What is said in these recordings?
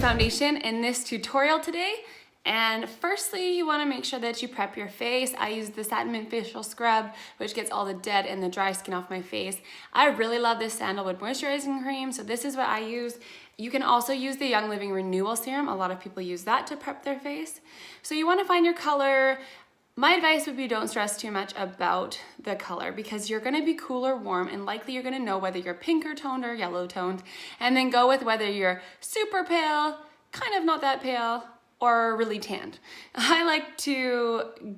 foundation in this tutorial today. And firstly, you want to make sure that you prep your face. I use the Satin Mint Facial Scrub, which gets all the dead and the dry skin off my face. I really love this Sandalwood Moisturizing Cream, so this is what I use. You can also use the Young Living Renewal Serum. A lot of people use that to prep their face. So you want to find your color. My advice would be don't stress too much about the color because you're gonna be cool or warm and likely you're gonna know whether you're pinker toned or yellow toned, and then go with whether you're super pale, kind of not that pale, or really tanned. I like to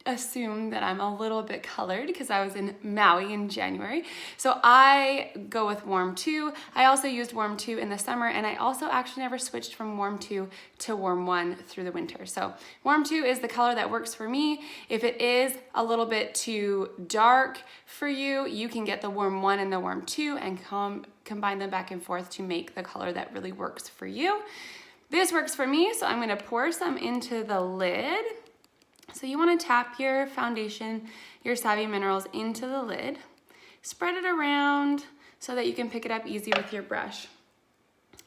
assume that I'm a little bit colored because I was in Maui in January. So I go with warm 2. I also used warm 2 in the summer, and I also actually never switched from warm 2 to warm 1 through the winter. So warm 2 is the color that works for me. If it is a little bit too dark for you, you can get the warm 1 and the warm 2 and combine them back and forth to make the color that really works for you. This works for me, so I'm gonna pour some into the lid. So you want to tap your foundation, your Savvy Minerals into the lid. Spread it around so that you can pick it up easy with your brush.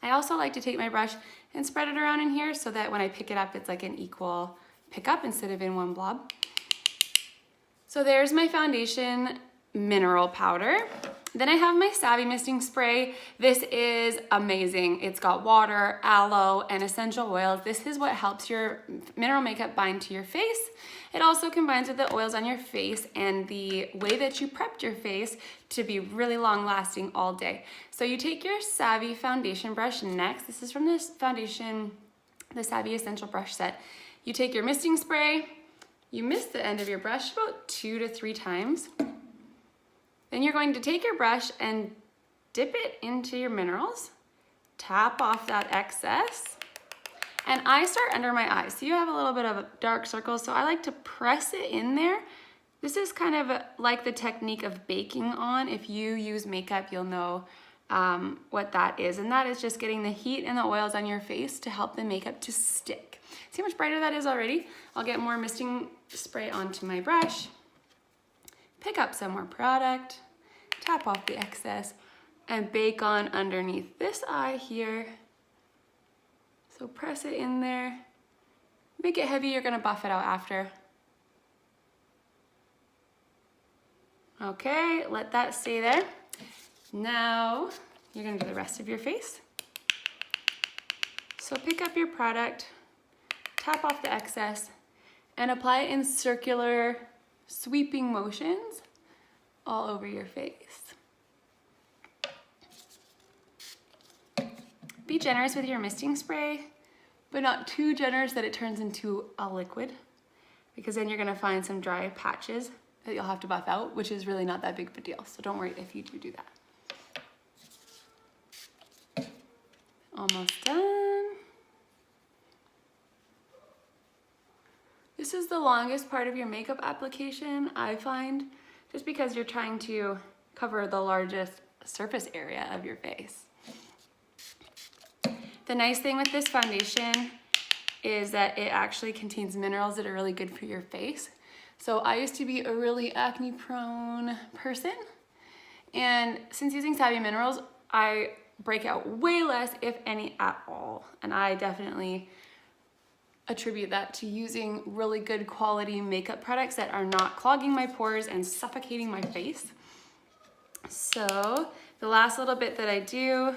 I also like to take my brush and spread it around in here so that when I pick it up, it's like an equal pickup instead of in one blob. So there's my foundation mineral powder. Then I have my Savvy Misting Spray. This is amazing. It's got water, aloe, and essential oils. This is what helps your mineral makeup bind to your face. It also combines with the oils on your face and the way that you prepped your face to be really long lasting all day. So you take your Savvy foundation brush next. This is from this foundation, the Savvy Essential Brush Set. You take your misting spray, you mist the end of your brush about 2 to 3 times. Then you're going to take your brush and dip it into your minerals, tap off that excess, and I start under my eyes. So you have a little bit of dark circles, so I like to press it in there. This is kind of like the technique of baking on. If you use makeup, you'll know what that is, and that is just getting the heat and the oils on your face to help the makeup to stick. See how much brighter that is already? I'll get more misting spray onto my brush. Pick up some more product, tap off the excess, and bake on underneath this eye here. So press it in there. Make it heavy, you're gonna buff it out after. Okay, let that stay there. Now, you're gonna do the rest of your face. So pick up your product, tap off the excess, and apply it in circular sweeping motions all over your face. Be generous with your misting spray, but not too generous that it turns into a liquid, because then you're gonna find some dry patches that you'll have to buff out, which is really not that big of a deal. So don't worry if you do that. Almost done. This is the longest part of your makeup application, I find, just because you're trying to cover the largest surface area of your face. The nice thing with this foundation is that it actually contains minerals that are really good for your face. So I used to be a really acne prone person, and since using Savvy Minerals, I break out way less, if any at all. And I definitely attribute that to using really good quality makeup products that are not clogging my pores and suffocating my face. So the last little bit that I do,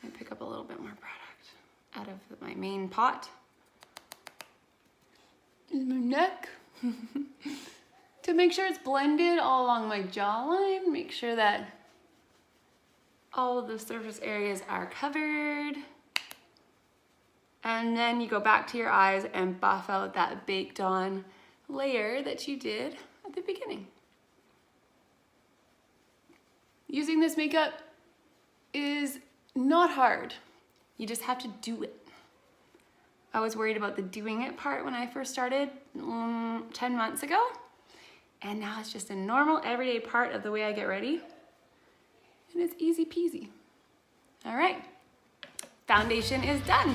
I pick up a little bit more product out of my main pot in my neck to make sure it's blended all along my jawline. Make sure that all of the surface areas are covered. And then you go back to your eyes and buff out that baked on layer that you did at the beginning. Using this makeup is not hard. You just have to do it. I was worried about the doing it part when I first started 10 months ago. And now it's just a normal everyday part of the way I get ready. And it's easy peasy. All right, foundation is done.